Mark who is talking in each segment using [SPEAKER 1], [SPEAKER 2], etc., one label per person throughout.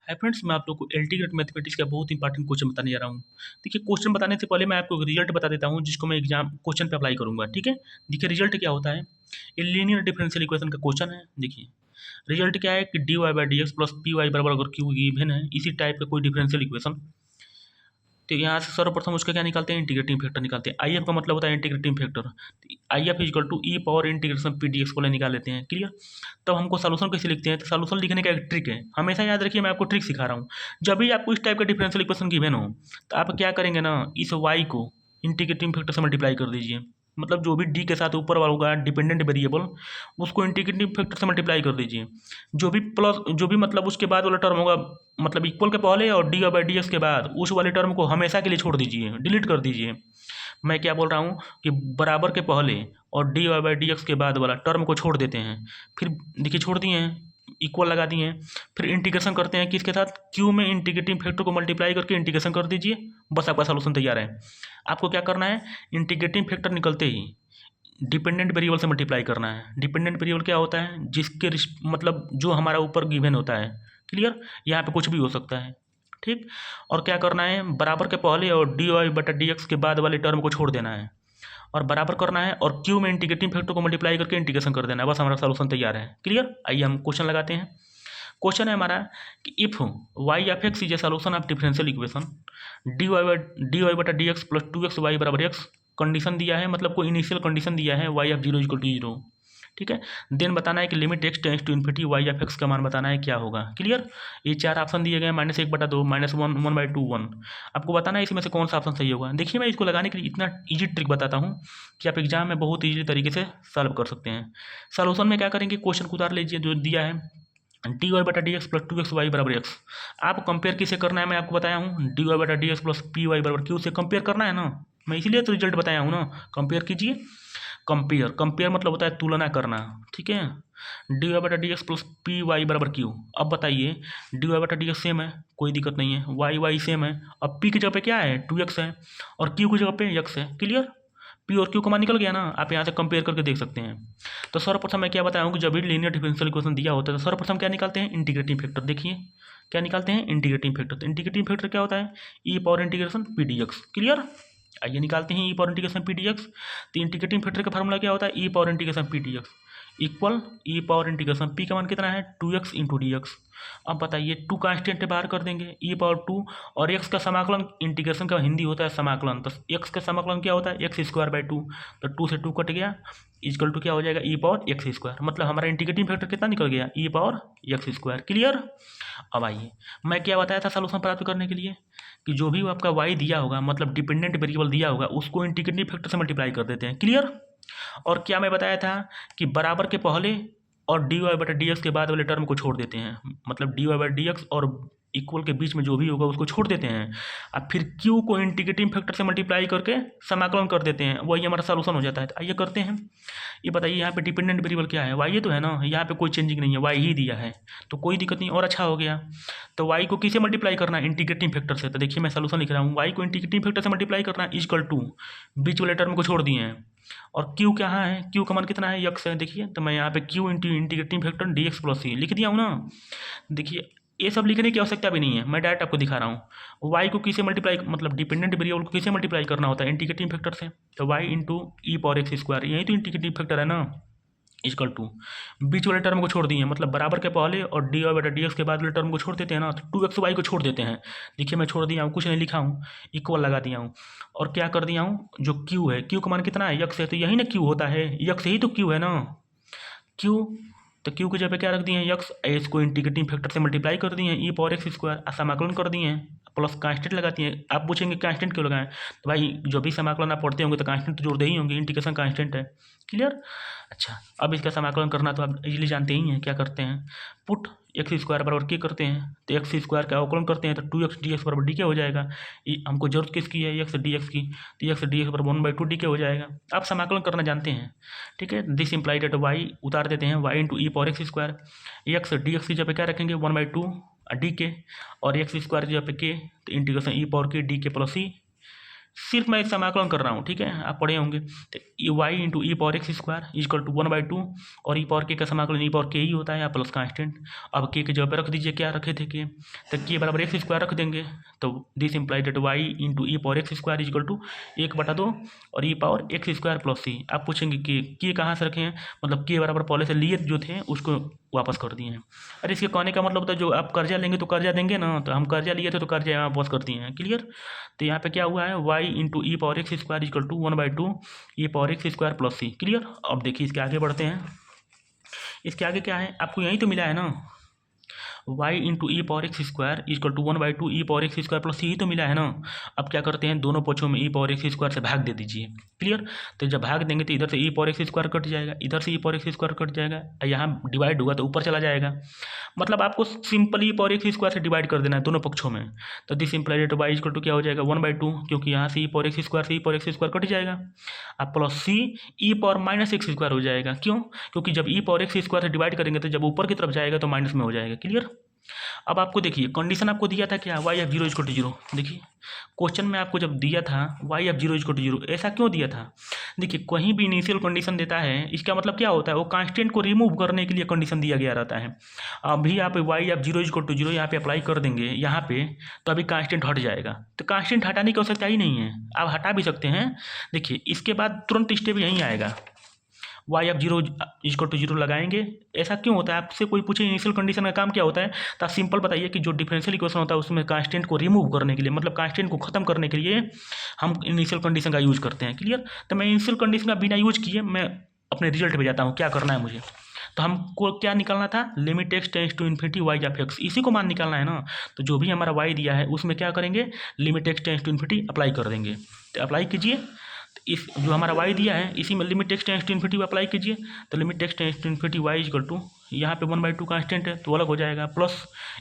[SPEAKER 1] Hi friends, मैं आप लोग को इंटीग्रेट मैथमेटिक्स का बहुत इंपॉर्टेंट क्वेश्चन बताने जा रहा हूँ। देखिए, क्वेश्चन बताने से पहले मैं आपको रिजल्ट बता देता हूँ जिसको मैं एग्जाम क्वेश्चन पे अप्लाई करूँगा। ठीक है, देखिए रिजल्ट क्या होता है। ये लीनियर डिफरेंशियल इक्वेशन का क्वेश्चन है। देखिए रिजल्ट क्या है कि D Y by D x plus P Y बराबर अगर क्यू गिवन है इसी टाइप का कोई डिफरेंशियल इक्वेशन, तो यहाँ से सर्वप्रथम उसका क्या निकालते हैं, इंटीग्रेटिंग फैक्टर निकालते हैं। आई एफ का मतलब होता है integrating factor. I F is equal to e power integration P d x को निकाल लेते हैं। क्लियर। तब हमको सोल्यूशन कैसे लिखते हैं, तो सोल्यूशन लिखने का एक ट्रिक है, हमेशा याद रखिए, मैं आपको ट्रिक सिखा रहा हूँ। जब भी आपको इस टाइप का डिफरेंशियल इक्वेशन गिवन हो तो आप क्या करेंगे ना, इस वाई को इंटीग्रेटिंग फैक्टर से मल्टीप्लाई कर दीजिए। मतलब जो भी डी के साथ ऊपर वाला होगा डिपेंडेंट वेरिएबल, उसको इंटीग्रेटिंग फैक्टर से मल्टीप्लाई कर दीजिए। जो भी मतलब उसके बाद वाला टर्म होगा, मतलब इक्वल के पहले और डी बाई डी एक्स के बाद उस वाले टर्म को हमेशा के लिए छोड़ दीजिए, डिलीट कर दीजिए। मैं क्या बोल रहा हूँ कि बराबर के पहले और डी बाई डी एक्स के बाद वाला टर्म को छोड़ देते हैं। फिर देखिए छोड़ दिए हैं, इक्वल लगा दिए हैं, फिर इंटीग्रेशन करते हैं किसके साथ, क्यू में इंटीग्रेटिंग फैक्टर को मल्टीप्लाई करके इंटीग्रेशन कर दीजिए। बस आपका सॉल्यूशन तैयार है। आपको क्या करना है, इंटीग्रेटिंग फैक्टर निकलते ही डिपेंडेंट वेरिएबल से मल्टीप्लाई करना है। डिपेंडेंट वेरिएबल क्या होता है, जिसके मतलब जो हमारा ऊपर गिवन होता है। क्लियर, यहाँ पे कुछ भी हो सकता है। ठीक, और क्या करना है, बराबर के पहले और डी वाई बटा डी एक्स के बाद वाले टर्म को छोड़ देना है और बराबर करना है और क्यू में इंटीग्रेटिंग फैक्टर को मल्टीप्लाई करके इंटीग्रेशन कर देना है। बस हमारा सॉल्यूशन तैयार है। क्लियर, आइए हम क्वेश्चन लगाते हैं। क्वेश्चन है हमारा कि if y of x is a solution of differential equation d y बटा d x plus two x y बराबर एक्स, कंडीशन दिया है, मतलब कोई इनिशियल कंडीशन दिया है y of zero equal to zero. ठीक है, देन बताना है कि limit x tends to infinity y of x का मान बताना है क्या होगा। क्लियर, ये चार ऑप्शन दिए गए, माइनस एक बटा दो, minus one, one by two, one. आपको बताना है इसमें से कौन सा ऑप्शन सही होगा। देखिए मैं इसको लगाने के लिए इतना ईजी ट्रिक बताता हूँ कि आप एग्जाम में बहुत ईजी तरीके से सॉल्व कर सकते हैं। सॉल्यूशन में क्या करेंगे, क्वेश्चन को उतार लीजिए जो दिया है, डी वाई बटा d x plus two x y बराबर एक्स। आप कंपेयर किसे करना है, मैं आपको बताया हूँ, डी वाई बटा d x plus P Y बराबर क्यू से कंपेयर करना है ना। मैं इसीलिए तो रिजल्ट बताया हूँ ना, कंपेयर कीजिए। कंपेयर कंपेयर मतलब होता है तुलना करना। ठीक है, डी वाई बटा d x plus P Y बराबर क्यू। अब बताइए, डी वाई बटा डी एक्स सेम है, कोई दिक्कत नहीं है, वाई वाई सेम है। अब पी की जगह पे क्या है, टू एक्स है, और क्यू की जगह पे एक्स है। क्लियर, पी और क्यू का मान निकल गया ना, आप यहाँ से कंपेयर करके देख सकते हैं। तो सर्वप्रथम मैं क्या बताया हूँ कि जब भी लीनियर डिफरेंशियल इक्वेशन दिया होता है तो सर्वप्रथम क्या निकालते हैं, इंटीग्रेटिंग फैक्टर। देखिए क्या निकालते हैं, इंटीग्रेटिंग फैक्टर। तो इंटीग्रेटिंग फैक्टर क्या होता है, e power integration P d x. Clear, आइए निकालते हैं e power integration P d x. तो इंटीग्रेटिंग फैक्टर का फार्मूला क्या होता है, e power integration P d x equal e power integration p का मान कितना है, two x into d x. अब बताइए, टू कांस्टेंट बाहर कर देंगे, ई पावर टू, और एक्स का समाकलन, इंटीग्रेशन का हिंदी होता है समाकलन, तो एक्स का समाकलन क्या होता है, एक्स स्क्वायर बाई टू। तो टू से टू कट गया, इजकल टू क्या हो जाएगा, ई पावर एक्स स्क्वायर। मतलब हमारा इंटीग्रेटिंग फैक्टर कितना निकल गया, ई पावर एक्स स्क्वायर। क्लियर। अब आइए, मैं क्या बताया था सॉल्यूशन प्राप्त करने के लिए, कि जो भी आपका वाई दिया होगा, मतलब डिपेंडेंट वेरिएबल दिया होगा, उसको इंटीग्रेटिंग फैक्टर से मल्टीप्लाई कर देते हैं। क्लियर। और क्या मैं बताया था कि बराबर के पहले और डी वाई बटा डी एक्स के बाद वाले टर्म को छोड़ देते हैं, मतलब डी वाई बटा डी एक्स और इक्वल के बीच में जो भी होगा उसको छोड़ देते हैं। अब फिर क्यू को इंटीग्रेटिंग फैक्टर से मल्टीप्लाई करके समाकलन कर देते हैं, वही हमारा सॉल्यूशन हो जाता है। तो आइए करते हैं। ये बताइए यहाँ पे डिपेंडेंट वेरिएबल क्या है, वाई तो है ना, यहाँ पे कोई चेंजिंग नहीं है, वाई ही दिया है, तो कोई दिक्कत नहीं, और अच्छा हो गया। तो वाई को किसे मल्टीप्लाई करना है, इंटीग्रेटिंग फैक्टर से। तो देखिए मैं सॉल्यूशन लिख रहा हूँ, वाई को इंटीग्रेटिंग फैक्टर से मल्टीप्लाई करना है, इजकल टू बीच वाले टर्म को छोड़ दिए हैं, और क्यू कहाँ है, क्यू का मान कितना है, एक्स है। देखिए तो मैं यहाँ पे q into integrating factor d x plus c लिख दिया हूँ ना। देखिए ये सब लिखने की आवश्यकता भी नहीं है, मैं डायरेक्ट आपको दिखा रहा हूँ। वाई को किसे मल्टीप्लाई, मतलब डिपेंडेंट वेरिएबल को किसे मल्टीप्लाई करना होता है, इंटीग्रेटिंग फैक्टर से। तो Y into e power x square, यही तो इंटीग्रेटिंग फैक्टर है ना, इजकल टू बीच वाले टर्म को छोड़ दिए, मतलब बराबर के पहले और डी वाई बटा डी एक्स के बाद वाले टर्म को छोड़ देते हैं ना, तो टू एक्स वाई को छोड़ देते हैं। देखिए मैं छोड़ दिया हूँ, कुछ नहीं लिखा हूँ, इक्वल लगा दिया हूँ, और क्या कर दिया हूँ, जो क्यू है, क्यू का मान कितना है, यक्स है, तो यही ना क्यू होता है, यक्स ही तो क्यू है ना, क्यू। तो क्यू की जगह पे क्या रख दिए हैं, यक्स, एस को इंटीग्रेटिंग फैक्टर से मल्टीप्लाई कर दिए हैं, ई पावर एक्स स्क्वायर, समाकलन कर दिए हैं, प्लस कांस्टेंट लगाती हैं। आप पूछेंगे कांस्टेंट क्यों लगाएं, तो भाई जो भी समाकलन आप पढ़ते होंगे तो कांस्टेंट तो जोड़ते ही होंगे, इंटीग्रेशन कांस्टेंट है। क्लियर। अच्छा, अब इसका समाकलन करना तो आप इजीली जानते ही हैं, क्या करते हैं, पुट एक्स स्क्वायर बराबर के करते हैं, तो एक्स स्क्वायर का अवकलन करते हैं, तो टू एक्स डी एक्स बराबर डी के हो जाएगा। ये हमको जरूरत किसकी है, एक्स डी एक्स की, तो एक्स डी एक्स बराबर वन बाई टू डी के हो जाएगा। आप समाकलन करना जानते हैं। ठीक है, दिस इम्प्लाइड एट वाई उतार देते हैं, y into e power x square, x d x की जगह पे क्या रखेंगे, वन बाई टू डी के, और एक्स स्क्वायर की जगह पे के, तो इंटीग्रेशन ई पावर के डी के प्लस सी सिर्फ मैं समाकलन कर रहा हूँ, ठीक है, आप पढ़े होंगे। तो e y into e power x square is equal to 1/2 और ई पावर के का समाकलन ई पावर के ही होता है या प्लस कांस्टेंट। अब के जगह पे रख दीजिए, क्या रखे थे के, तो के बराबर एक्स स्क्वायर रख देंगे। तो this imply that y into e power x square is equal to 1/2 और e power x square plus c. आप पूछेंगे कि के कहाँ से रखे हैं, मतलब के बराबर पहले से लिए जो थे उसको वापस कर दिए हैं। अरे इसके कहने का मतलब होता है जो आप कर्जा लेंगे तो कर्जा देंगे ना, तो हम कर्जा लिए थे तो कर्जा यहाँ वापस कर दिए हैं। क्लियर। तो यहाँ पे क्या हुआ है, y into e power x square equal to 1/2 e power x square plus c. Clear. अब देखिए इसके आगे बढ़ते हैं। इसके आगे क्या है, आपको यही तो मिला है ना, y into e power x square equal to 1/2 e power x square plus c ही तो मिला है ना। अब क्या करते हैं, दोनों पक्षों में ई पावर एक्स स्क्वायर से भाग दे दीजिए। क्लियर। तो जब भाग देंगे तो इधर से ई पावर एक्स स्क्वायर कट जाएगा, इधर से ई पावर एक्स स्क्वायर कट जाएगा, यहाँ डिवाइड होगा तो ऊपर चला जाएगा। मतलब आपको simply e power x square से डिवाइड कर देना है दोनों पक्षों में। तो this imply that y equal to क्या हो जाएगा 1/2, क्योंकि यहाँ से ई पावर एक्स स्क्वायर से ई पावर एक्स स्क्वायर कट जाएगा। अब प्लस सी ई पावर माइनस एक्स स्क्वायर हो जाएगा। क्यों, क्योंकि जब ई पावर एक्स स्क्वायर से डिवाइड करेंगे तो जब ऊपर की तरफ जाएगा तो माइनस में हो जाएगा। क्लियर। अब आपको देखिए कंडीशन आपको दिया था क्या, y of zero is to zero. देखिए क्वेश्चन में आपको जब दिया था y of zero is to zero, ऐसा क्यों दिया था। देखिए कहीं भी इनिशियल कंडीशन देता है इसका मतलब क्या होता है, वो कांस्टेंट को रिमूव करने के लिए कंडीशन दिया गया रहता है। अभी आप y of zero is to zero यहाँ पे अप्लाई कर देंगे यहाँ पे, तो अभी कांस्टेंट हट जाएगा। तो कांस्टेंट हटाने की आवश्यकता ही नहीं है, आप हटा भी सकते हैं। देखिए इसके बाद तुरंत स्टेप यहीं आएगा, वाई एफ जीरो इजको टू जीरो लगाएंगे। ऐसा क्यों होता है, आपसे कोई पूछे इनिशियल कंडीशन का काम क्या होता है, तो आप सिंपल बताइए कि जो डिफरेंशियल इक्वेशन होता है उसमें कांस्टेंट को रिमूव करने के लिए, मतलब कांस्टेंट को खत्म करने के लिए हम इनिशियल कंडीशन का यूज़ करते हैं। क्लियर। तो मैं इनिशियल कंडीशन का बिना यूज किए मैं अपने रिजल्ट पे जाता हूँ, क्या करना है मुझे। तो हमको क्या निकालना था, limit x tends to infinity y of x, इसी को मान निकालना है ना। तो जो भी हमारा वाई दिया है उसमें क्या करेंगे, limit x tends to infinity apply कर देंगे। तो अप्लाई कीजिए, इस जो हमारा y दिया है इसी में limit x tends to infinity apply कीजिए। तो limit x tends to infinity y equal to यहाँ पे 1/2 कांस्टेंट है तो अलग हो जाएगा, प्लस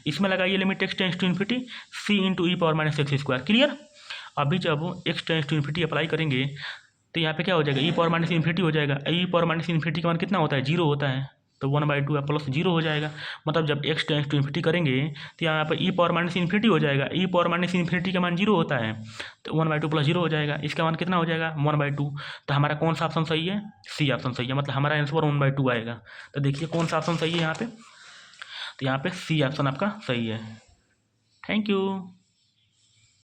[SPEAKER 1] इसमें लगाइए limit x tends to infinity c into e power minus x square. Clear. अभी जब x tends to infinity apply करेंगे तो यहाँ पे क्या हो जाएगा, ई पावर माइनस इन्फिनिटी हो जाएगा। ई पावर माइनस इन्फिनिटी का मान कितना होता है, 0 होता है। तो 1/2 प्लस 0 हो जाएगा। मतलब जब एक्स टेंड्स टू इन्फिनिटी करेंगे तो यहाँ पर ई पावर माइनस इन्फिनिटी हो जाएगा। ई पावर माइनस इन्फिनिटी का मान 0 होता है, तो 1/2 प्लस 0 हो जाएगा। इसका मान कितना हो जाएगा 1/2। तो हमारा कौन सा ऑप्शन सही है, सी ऑप्शन सही है, मतलब हमारा आंसर 1/2 आएगा। तो देखिए कौन सा ऑप्शन सही है यहाँ पे, तो यहाँ पे सी ऑप्शन आपका सही है। Thank you.